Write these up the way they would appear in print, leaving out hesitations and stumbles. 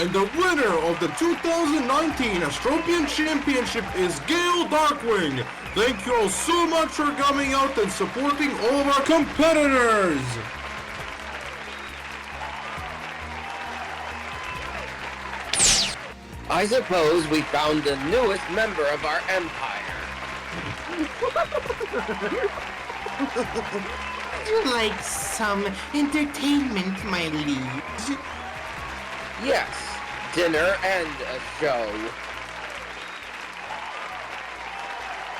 And the winner of the 2019 Astropian Championship is Gale Darkwing. Thank you all so much for coming out and supporting all of our competitors. I suppose we found the newest member of our empire. Would you like some entertainment, my liege? Yes, dinner and a show.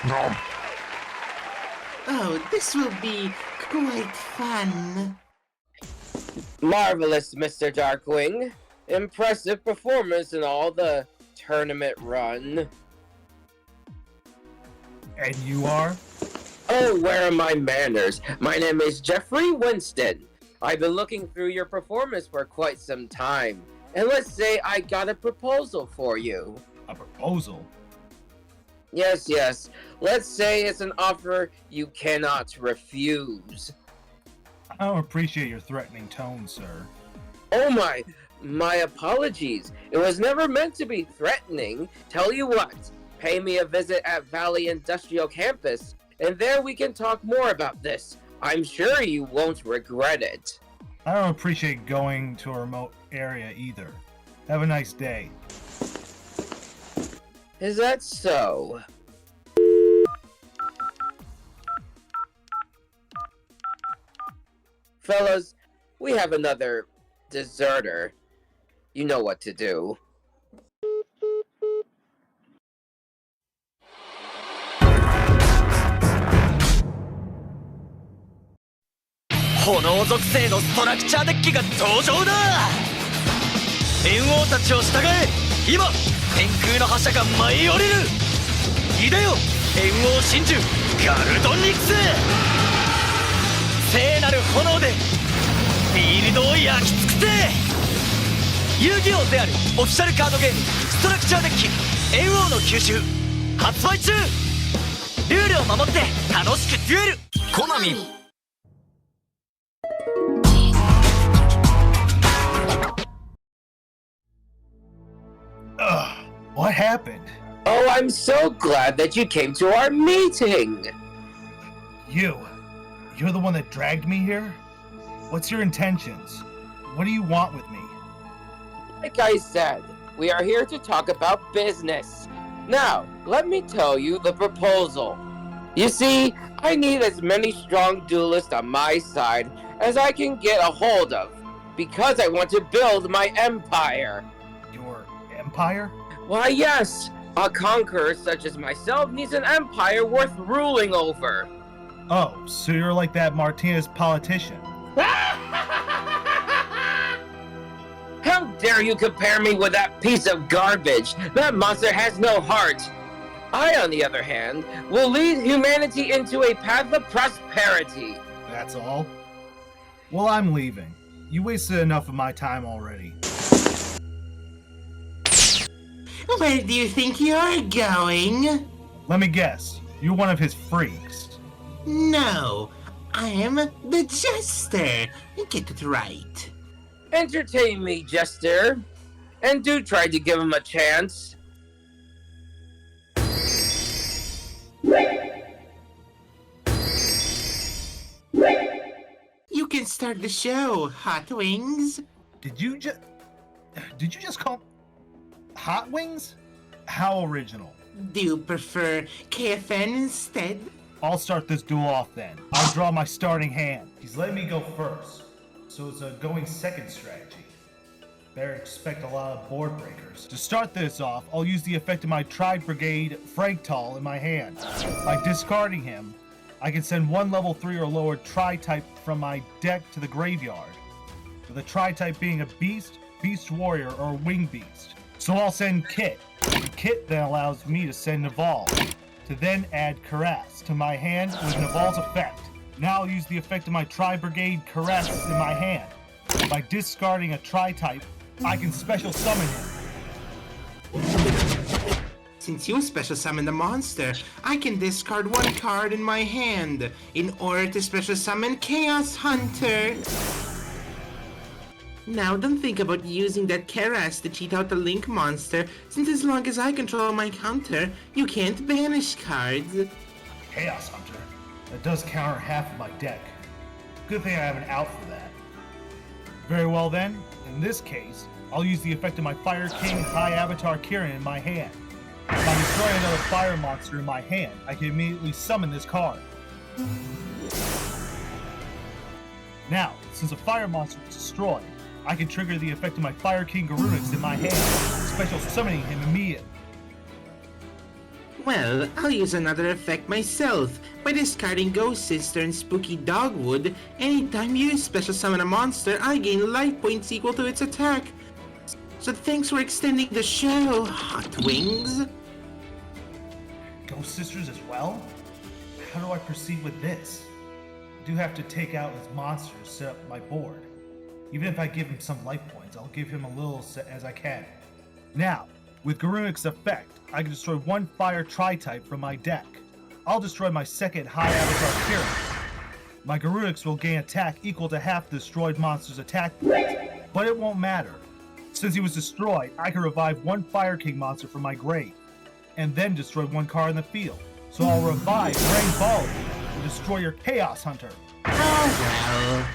Nom. Oh, this will be quite fun. Marvelous, Mr. Darkwing. Impressive performance in all the tournament run. And you are? Oh, where are my manners? My name is Jeffrey Winston. I've been looking through your performance for quite some time. And let's say I got a proposal for you. A proposal? Yes, yes. Let's say it's an offer you cannot refuse. I don't appreciate your threatening tone, sir. Oh my apologies. It was never meant to be threatening. Tell you what, pay me a visit at Valley Industrial Campus, and there we can talk more about this. I'm sure you won't regret it. I don't appreciate going to a remote area either. Have a nice day. Is that so? Fellas, we have another deserter. You know what to do. 炎属性のストラクチャーデッキが登場だ。猿王たちを従え。今天空の覇者が舞い降りる。いでよ猿王真珠ガルドニクス。聖なる炎でフィールドを焼き尽くせ。遊戯王であるオフィシャルカードゲームストラクチャーデッキ猿王の吸収発売中。ルールを守って楽しくデュエル。コナミ。What happened? Oh, I'm so glad that you came to our meeting. You're the one that dragged me here? What's your intentions? What do you want with me? Like I said, we are here to talk about business. Now, let me tell you the proposal. You see, I need as many strong duelists on my side as I can get a hold of, because I want to build my empire. Your empire? Why, yes. A conqueror such as myself needs an empire worth ruling over. Oh, so you're like that Martinez politician. How dare you compare me with that piece of garbage? That monster has no heart. I, on the other hand, will lead humanity into a path of prosperity. That's all? Well, I'm leaving. You wasted enough of my time already. Where do you think you're going? Let me guess. You're one of his freaks. No, I am the Jester. Get it right. Entertain me, Jester. And do try to give him a chance. You can start the show, Hot Wings. Did you just call Hot Wings? How original. Do you prefer KFN instead? I'll start this duel off then. I'll draw my starting hand. He's letting me go first, so it's a going second strategy. Better expect a lot of board breakers. To start this off, I'll use the effect of my Tri-Brigade Fragtal in my hand. By discarding him, I can send one level 3 or lower Tri-type from my deck to the graveyard, with a Tri-type being a Beast, Beast Warrior, or Wing Beast. So I'll send Kit. And Kit then allows me to send Naval, to then add Caress to my hand with Naval's effect. Now I'll use the effect of my Tri-Brigade Caress in my hand. By discarding a Tri-type, I can special summon him. Since you special summon the monster, I can discard one card in my hand in order to special summon Chaos Hunter. Now don't think about using that Keras to cheat out the Link monster, since as long as I control my counter, you can't banish cards. Chaos Hunter. That does counter half of my deck. Good thing I have an out for that. Very well then, in this case, I'll use the effect of my Fire King High Avatar Kirin in my hand. If I destroy another fire monster in my hand, I can immediately summon this card. Now, since a fire monster is destroyed, I can trigger the effect of my Fire King Garunix in my hand, special summoning him immediately. Well, I'll use another effect myself. By discarding Ghost Sister and Spooky Dogwood, anytime you special summon a monster, I gain life points equal to its attack. So thanks for extending the show, Hot Wings. Ghost Sisters as well? How do I proceed with this? I do have to take out his monsters to set up my board. Even if I give him some life points, I'll give him a little as I can. Now, with Garunix's effect, I can destroy one fire tri-type from my deck. I'll destroy my second High Avatar Kirin. My Garunix will gain attack equal to half the destroyed monster's attack points, but it won't matter. Since he was destroyed, I can revive one Fire King monster from my grave, and then destroy one card in the field. So I'll revive Rainbow and destroy your Chaos Hunter. Oh well.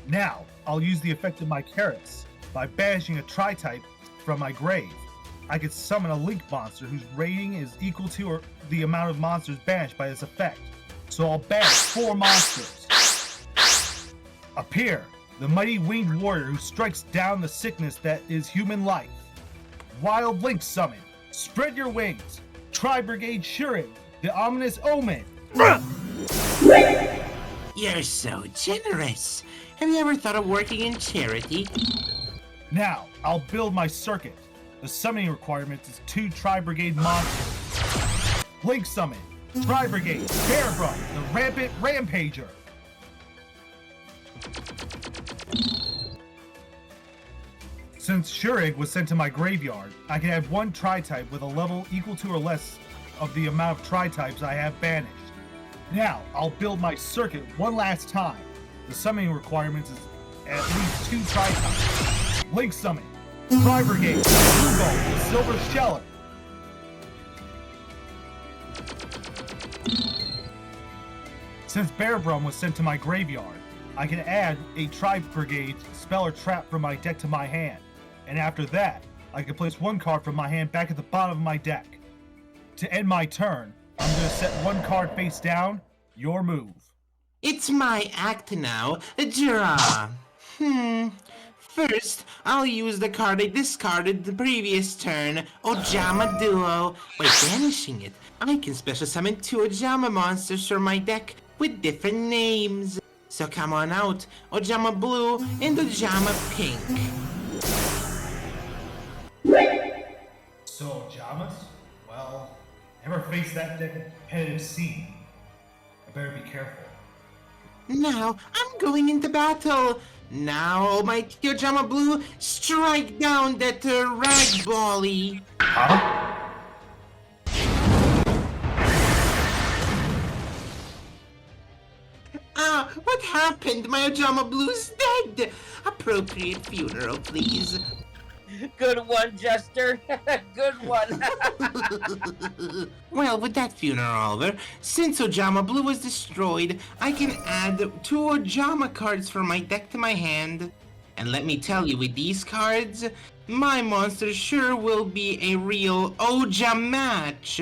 Now, I'll use the effect of my Keras. By banishing a tri-type from my grave, I can summon a Link monster whose rating is equal to or the amount of monsters banished by this effect. So I'll banish 4 monsters. Appear, the mighty winged warrior who strikes down the sickness that is human life. Wild Link summon. Spread your wings. Tri-Brigade Shurin, the ominous omen. You're so generous. Have you ever thought of working in charity? Now, I'll build my circuit. The summoning requirement is 2 Tri-Brigade monsters. Link summon. Tri-Brigade, Bearbrum, the Rampant Rampager. Since Shurig was sent to my graveyard, I can add 1 tri-type with a level equal to or less of the amount of tri-types I have banished. Now, I'll build my circuit one last time. The summoning requirements is at least 2 tri-types. Link summon. Tri-Brigade, Rugo, the Silver Sheller. Since Bearbrum was sent to my graveyard, I can add a Tri-Brigade spell or trap from my deck to my hand. And after that, I can place 1 card from my hand back at the bottom of my deck. To end my turn, I'm going to set 1 card face down. Your move. It's my act now. Draw. First, I'll use the card I discarded the previous turn, Ojama Duo. By banishing it, I can special summon 2 Ojama monsters from my deck with different names. So come on out, Ojama Blue and Ojama Pink. So, Jamas? Well, never faced that competitive scene. I better be careful. Now, I'm going into battle. Now, almighty Ojama Blue, strike down that Ragbally. Huh? What happened? My Ojama Blue's dead. Appropriate funeral, please. Good one, Jester. Good one. Well, with that funeral over, since Ojama Blue was destroyed, I can add 2 Ojama cards from my deck to my hand. And let me tell you, with these cards, my monster sure will be a real Oja match.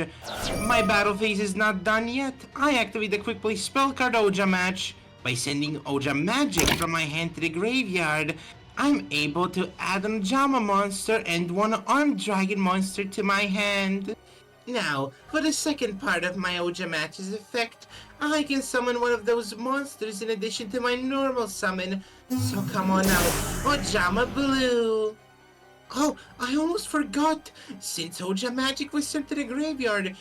My battle phase is not done yet. I activate the quick play spell card Oja match. By sending Oja Magic from my hand to the graveyard, I'm able to add an Ojama monster and 1 armed dragon monster to my hand. Now, for the second part of my Oja Match's effect, I can summon one of those monsters in addition to my normal summon. So come on out, Ojama Blue! Oh, I almost forgot! Since Oja Magic was sent to the graveyard,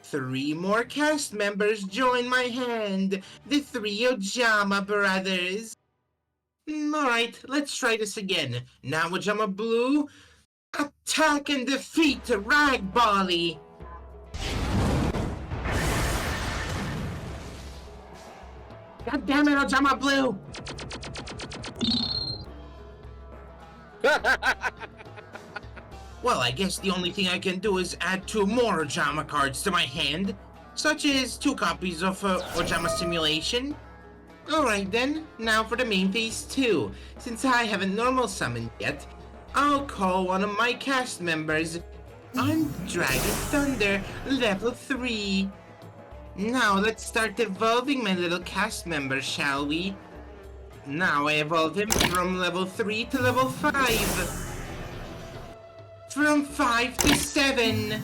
3 more cast members join my hand. The 3 Ojama brothers. Alright, let's try this again. Now Ojama Blue, attack and defeat Ragbally! God damn it, Ojama Blue! Well, I guess the only thing I can do is add 2 more Ojama cards to my hand, such as 2 copies of Ojama Simulation. Alright then, now for the main phase 2. Since I haven't normal summoned yet, I'll call one of my cast members on Dragon Thunder level 3. Now let's start evolving my little cast member, shall we? Now I evolve him from level 3 to level 5. From 5 to 7.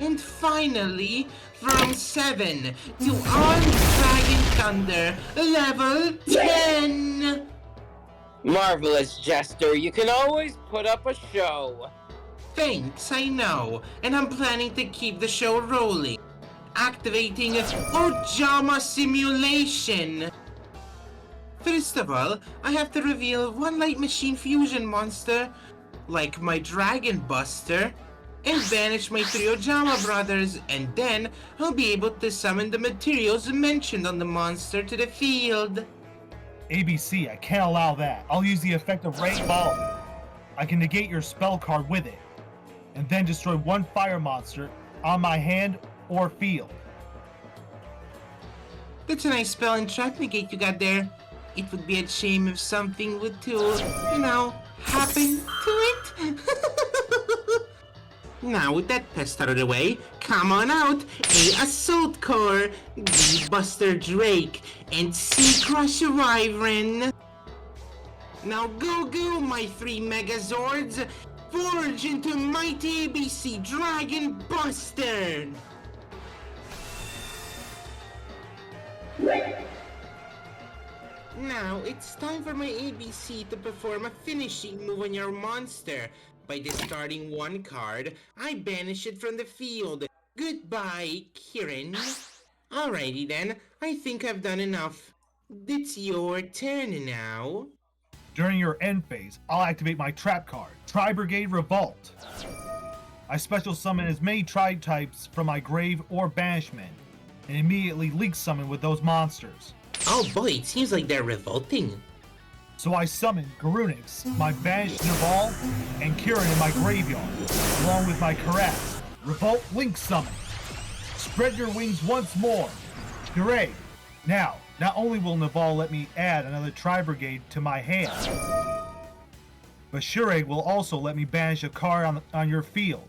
And finally, from 7 to on Dragon Thunder level 10. Marvelous, Jester. You can always put up a show. Thanks, I know, and I'm planning to keep the show rolling. Activating Ojama Simulation. First of all, I have to reveal 1 Light Machine Fusion monster, like my Dragon Buster, and banish my 3 Ojama brothers, and then I'll be able to summon the materials mentioned on the monster to the field. ABC, I can't allow that. I'll use the effect of Rain Ball. I can negate your spell card with it, and then destroy 1 fire monster on my hand or field. That's a nice spell and trap negate you got there. It would be a shame if something would to, happen to it. Now with that pest out of the way, come on out, A Assault Core, D Buster Drake, and C Crusher Wyvern. Now go my 3 Megazords, forge into mighty ABC Dragon Buster! Now, it's time for my ABC to perform a finishing move on your monster. By discarding 1 card, I banish it from the field. Goodbye, Kirin. Alrighty then, I think I've done enough. It's your turn now. During your end phase, I'll activate my trap card, Tri-Brigade Revolt. I special summon as many tri-types from my grave or banishment, and immediately leak summon with those monsters. Oh boy, it seems like they're revolting. So I summon Garunix, my banished Naval, and Kirin in my graveyard, along with my Caress. Revolt Link Summon. Spread your wings once more. Hooray! Now, not only will Naval let me add another Tri-Brigade to my hand, but Shureg will also let me banish a card on your field.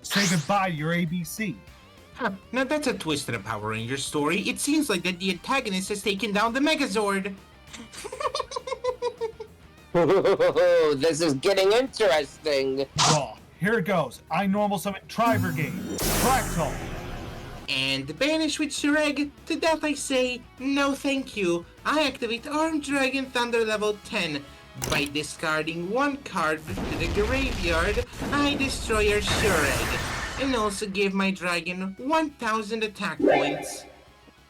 Say goodbye to your ABC. Huh, now that's a twist in the Power Rangers story. It seems like that the antagonist has taken down the Megazord. This is getting interesting. Raw. Here it goes. I normal summon Tri-Brigade. Fractal. And banish with Shureg. To that I say, no thank you. I activate Armed Dragon Thunder level 10. By discarding 1 card to the graveyard, I destroy your Shureg. And also give my dragon 1000 attack points.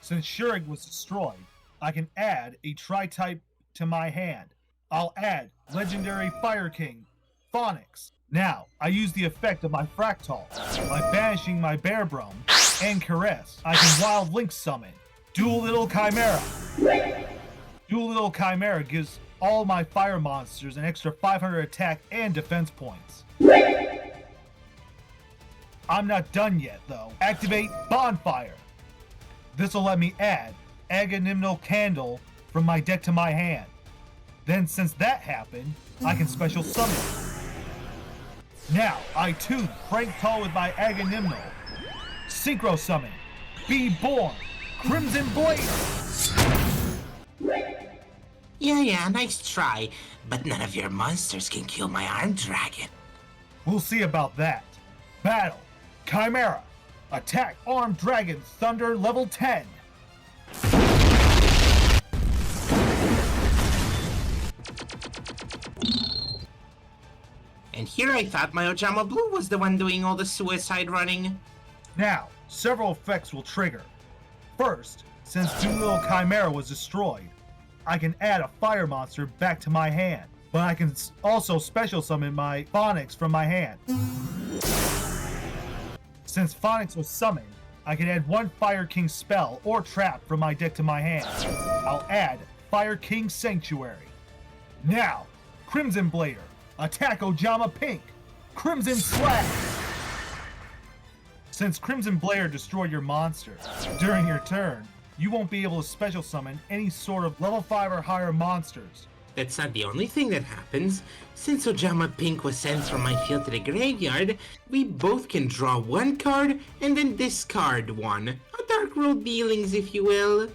Since Shureg was destroyed, I can add a Tri-type to my hand. I'll add Legendary Fire King, Phonix. Now, I use the effect of my Fractal by banishing my Bearbrum and Caress. I can Wild Link Summon Dual Little Chimera. Dual Little Chimera gives all my fire monsters an extra 500 attack and defense points. I'm not done yet, though. Activate Bonfire. This will let me add Agonimnal Candle from my deck to my hand. Then, since that happened, I can special summon. Now, I too Frank Tall with my Agonimnal. Synchro Summon. Be Born. Crimson Blade. Yeah, nice try. But none of your monsters can kill my Armed Dragon. We'll see about that. Battle. Chimera. Attack Armed Dragon Thunder level 10. And here I thought my Ojama Blue was the one doing all the suicide running. Now, several effects will trigger. First, since Dual Chimera was destroyed, I can add a fire monster back to my hand, but I can also special summon my Phonix from my hand. Since Phonix was summoned, I can add one Fire King spell or trap from my deck to my hand. I'll add Fire King Sanctuary. Now, Crimson Blader, attack Ojama Pink. Crimson Slash! Since Crimson Blader destroyed your monster, during your turn, you won't be able to special summon any sort of level 5 or higher monsters. That's not the only thing that happens. Since Ojama Pink was sent from my field to the graveyard, we both can draw one card and then discard one. A Dark World dealings, if you will.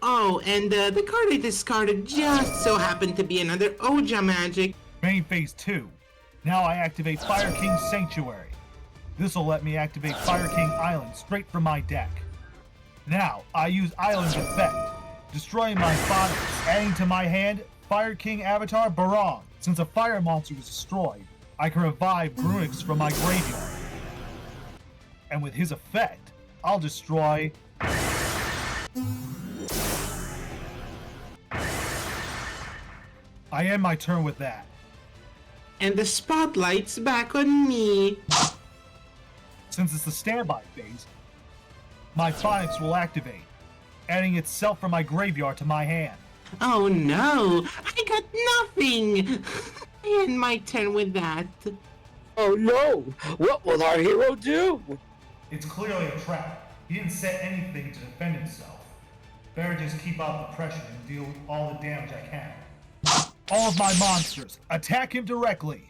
Oh, and the card I discarded just so happened to be another Oja magic. Main phase 2. Now I activate Fire King Sanctuary. This will let me activate Fire King Island straight from my deck. Now I use Island's effect, destroying my phonics, adding to my hand Fire King Avatar Barong. Since a fire monster was destroyed, I can revive Grunix from my graveyard. And with his effect, I'll destroy... I end my turn with that. And the spotlight's back on me. Since it's the standby phase, my phonics will activate, adding itself from my graveyard to my hand. Oh no, I got nothing. I end my turn with that. Oh no! What will our hero do? It's clearly a trap. He didn't set anything to defend himself. Better just keep out the pressure and deal with all the damage I can. All of my monsters, attack him directly!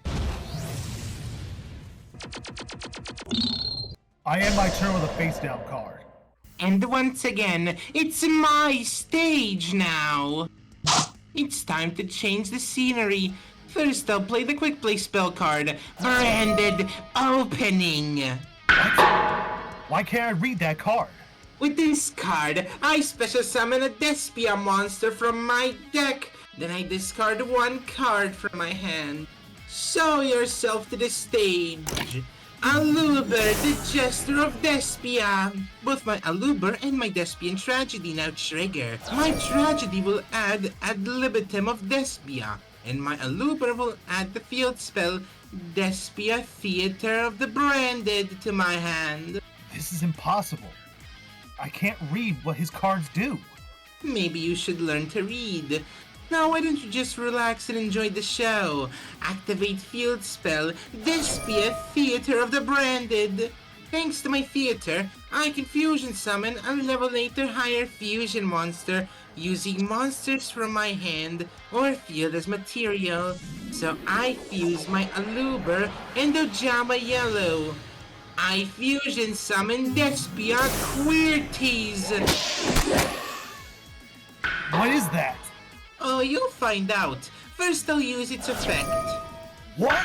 I end my turn with a face down card. And once again, it's my stage now. It's time to change the scenery. First, I'll play the quick play spell card, Branded Opening. Why can't I read that card? With this card, I special summon a Despia monster from my deck. Then I discard one card from my hand. Show yourself to the stage. Aluber, the Jester of Despia. Both my Aluber and my Despian Tragedy now trigger. My Tragedy will add Ad Libitum of Despia, and my Aluber will add the field spell Despia Theater of the Branded to my hand. This is impossible. I can't read what his cards do. Maybe you should learn to read. Now why don't you just relax and enjoy the show? Activate field spell, Despia Theater of the Branded. Thanks to my theater, I can fusion summon a level 8 or higher fusion monster using monsters from my hand or field as material. So I fuse my Aluber and Ojama Yellow. I fusion summon Despia Queerties. What is that? Oh, you'll find out. First, I'll use its effect. What?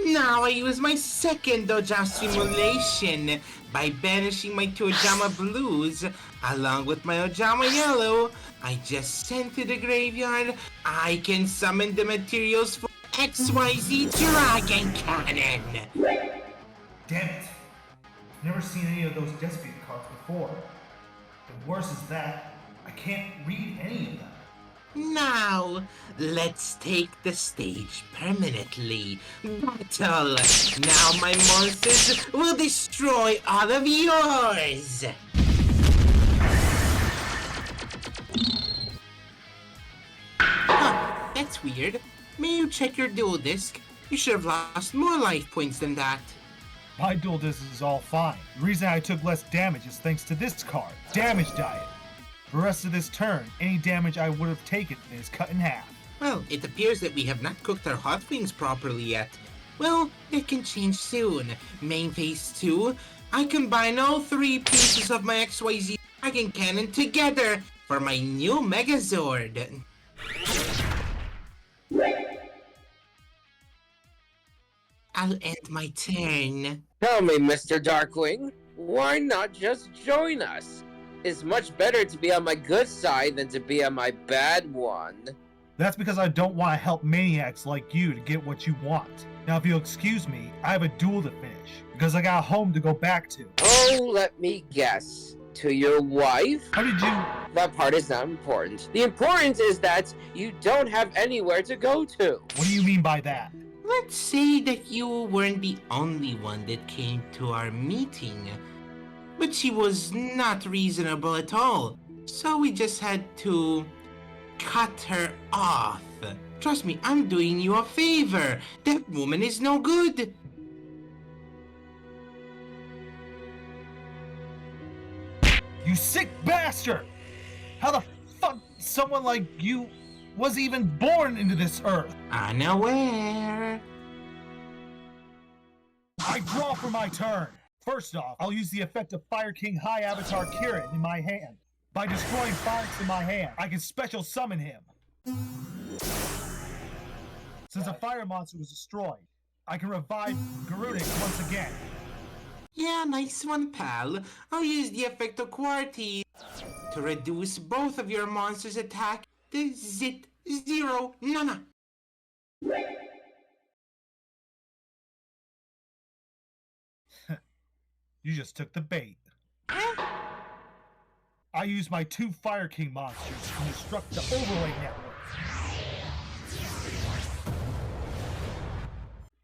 Now I use my second Oja simulation by banishing my two Ojama Blues along with my Ojama Yellow. I just sent to the graveyard. I can summon the materials for XYZ Dragon Cannon. Damn it. Never seen any of those Despia cards before. The worst is that I can't read any of them. Now, let's take the stage permanently. Battle! Now my monsters will destroy all of yours! Huh, that's weird. May you check your duel disc? You should have lost more life points than that. My dual disc is all fine. The reason I took less damage is thanks to this card, Damage Diet. For the rest of this turn, any damage I would have taken is cut in half. Well, it appears that we have not cooked our hot wings properly yet. Well, it can change soon. Main phase 2, I combine all 3 pieces of my XYZ Dragon Cannon together for my new Megazord. I'll end my turn. Tell me, Mr. Darkwing, why not just join us? It's much better to be on my good side than to be on my bad one. That's because I don't want to help maniacs like you to get what you want. Now if you'll excuse me, I have a duel to finish, because I got a home to go back to. Oh, let me guess. To your wife? How did you... That part is not important. The importance is that you don't have anywhere to go to. What do you mean by that? Let's say that you weren't the only one that came to our meeting. But she was not reasonable at all, so we just had to cut her off. Trust me, I'm doing you a favor. That woman is no good. You sick bastard! How the fuck someone like you was even born into this earth? Unaware. I draw for my turn. First off, I'll use the effect of Fire King High Avatar Kirin in my hand. By destroying Phoenix in my hand, I can special summon him. Since a fire monster was destroyed, I can revive Garunix once again. Yeah, nice one, pal. I'll use the effect of Quarty to reduce both of your monsters' attack to zero nana. You just took the bait. I use my 2 Fire King monsters to destruct the overlay network.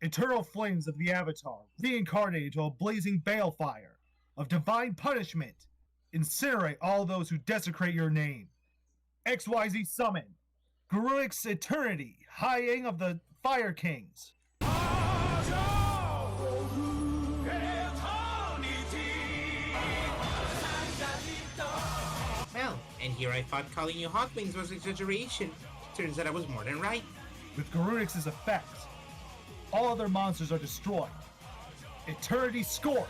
Eternal flames of the Avatar, reincarnated into a blazing balefire of divine punishment, incinerate all those who desecrate your name. XYZ summon, Garunix Eternity, High Aang of the Fire Kings. Well, and here I thought calling you Hot Wings was exaggeration. Turns out I was more than right. With Garunix's effects, all other monsters are destroyed. Eternity Scorch.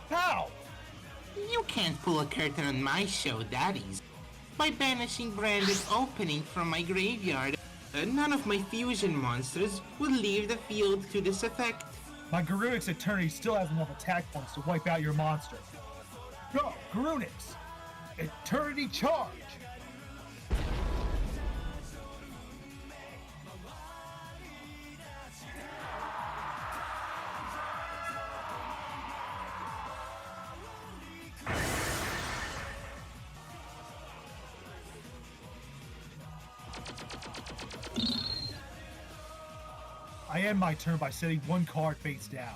How? You can't pull a curtain on my show, daddies. By banishing Brandon's opening from my graveyard, none of my fusion monsters will leave the field to this effect. My Garunix Eternity still has enough attack points to wipe out your monster. Go, Garunix! Eternity Charge! I end my turn by setting 1 card face down.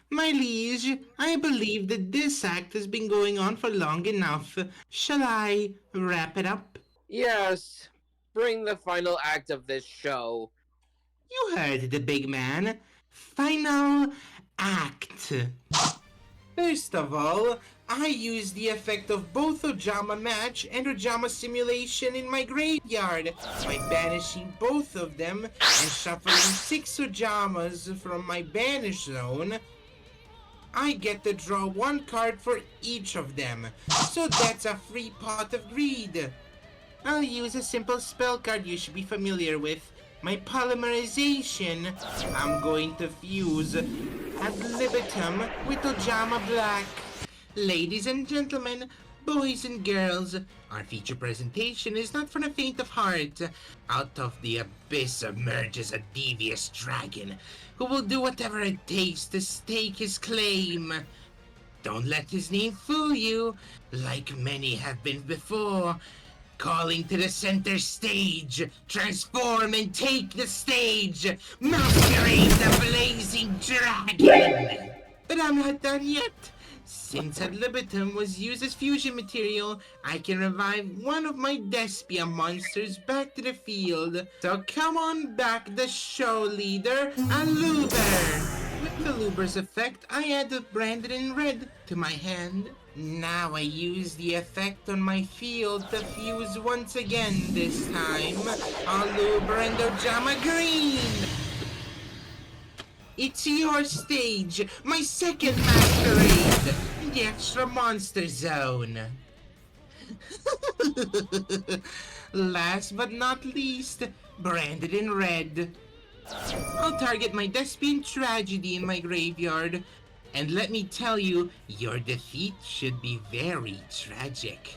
My liege, I believe that this act has been going on for long enough. Shall I wrap it up? Yes, bring the final act of this show. You heard the big man. Final act. First of all, I use the effect of both Ojama Match and Ojama Simulation in my graveyard by banishing both of them and shuffling 6 Ojamas from my banish zone. I get to draw 1 card for each of them, so that's a free pot of greed. I'll use a simple spell card you should be familiar with. My polymerization. I'm going to fuse ad libitum with Ojama Black. Ladies and gentlemen, boys and girls, our feature presentation is not for the faint of heart. Out of the abyss emerges a devious dragon who will do whatever it takes to stake his claim. Don't let his name fool you, like many have been before. Calling to the center stage, transform and take the stage, masquerade the blazing dragon! But I'm not done yet. Since ad libitum was used as fusion material, I can revive one of my Despia monsters back to the field. So come on back, the show leader, Aluber! With the Luber's effect, I add the branded in red to my hand. Now I use the effect on my field to fuse once again this time. Aluber and Ojama Green! It's your stage, my second masquerade, the extra monster zone. Last but not least, branded in red. I'll target my Despian Tragedy in my graveyard. And let me tell you, your defeat should be very tragic.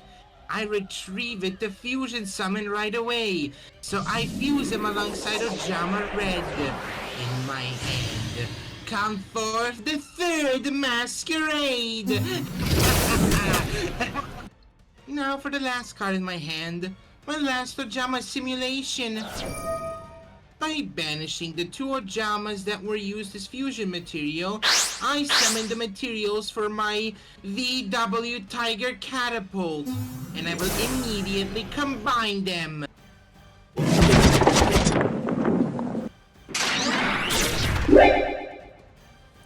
I retrieve it to fusion summon right away, so I fuse him alongside Ojama Red in my hand. Welcome for the third masquerade! Now for the last card in my hand, my last Ojama simulation. By banishing the 2 Ojamas that were used as fusion material, I summoned the materials for my VW Tiger Catapult, and I will immediately combine them.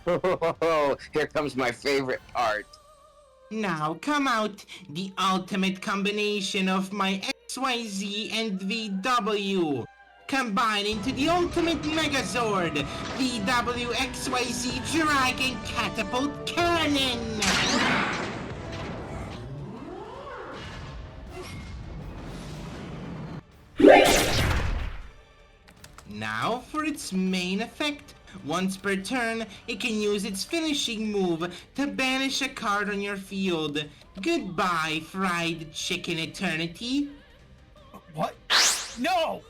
Oh, here comes my favorite part. Now come out, the ultimate combination of my XYZ and VW. Combine into the ultimate Megazord, VW XYZ Dragon Catapult Cannon! Now for its main effect. Once per turn, it can use its finishing move to banish a card on your field. Goodbye, fried chicken eternity. What? No!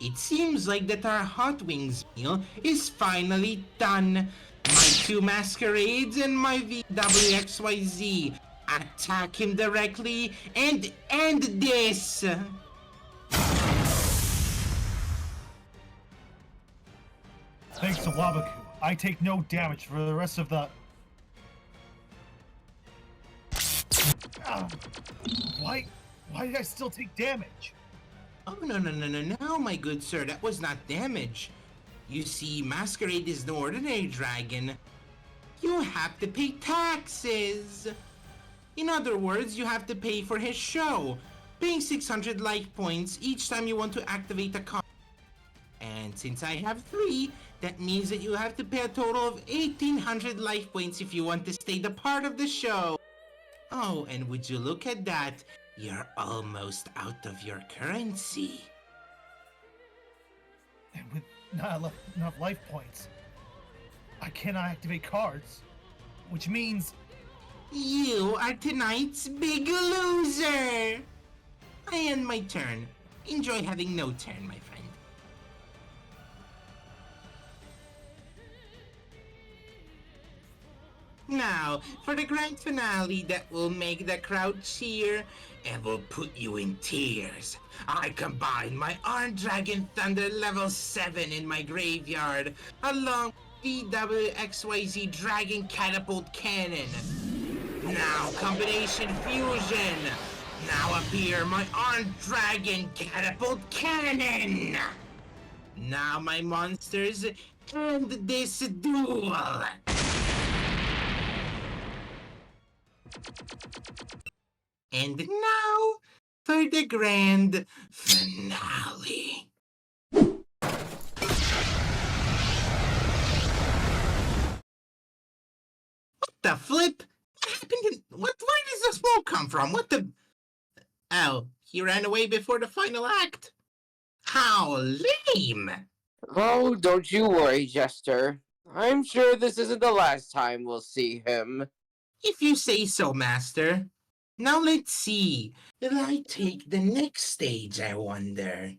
It seems like that our hot wings meal is finally done. My 2 masquerades and my VWXYZ. Attack him directly and end this! Thanks to Wabaku, I take no damage for the rest of the... Why did I still take damage? Oh, no, my good sir, that was not damage. You see, Masquerade is no ordinary dragon. You have to pay taxes. In other words, you have to pay for his show, paying 600 life points each time you want to activate a card. And since I have 3, that means that you have to pay a total of 1800 life points if you want to stay the part of the show. Oh, and would you look at that? You're almost out of your currency. And with not enough life points, I cannot activate cards, which means... You are tonight's big loser! I end my turn. Enjoy having no turn, my friend. Now, for the grand finale that will make the crowd cheer and will put you in tears, I combine my Armed Dragon Thunder level 7 in my graveyard, along with VWXYZ Dragon Catapult Cannon. Now, combination fusion! Now appear my Armed Dragon Catapult Cannon! Now, my monsters, end this duel! And now, for the grand finale. What the flip? What happened where does the smoke come from? What the... Oh, he ran away before the final act? How lame! Oh, don't you worry, Jester. I'm sure this isn't the last time we'll see him. If you say so, Master. Now let's see. Will I take the next stage, I wonder?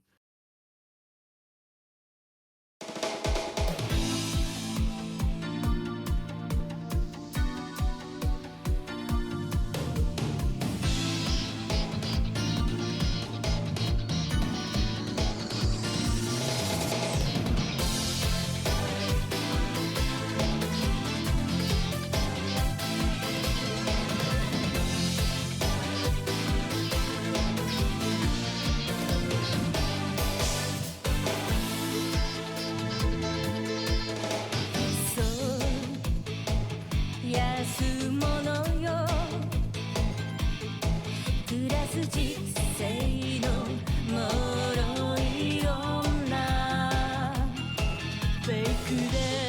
Fake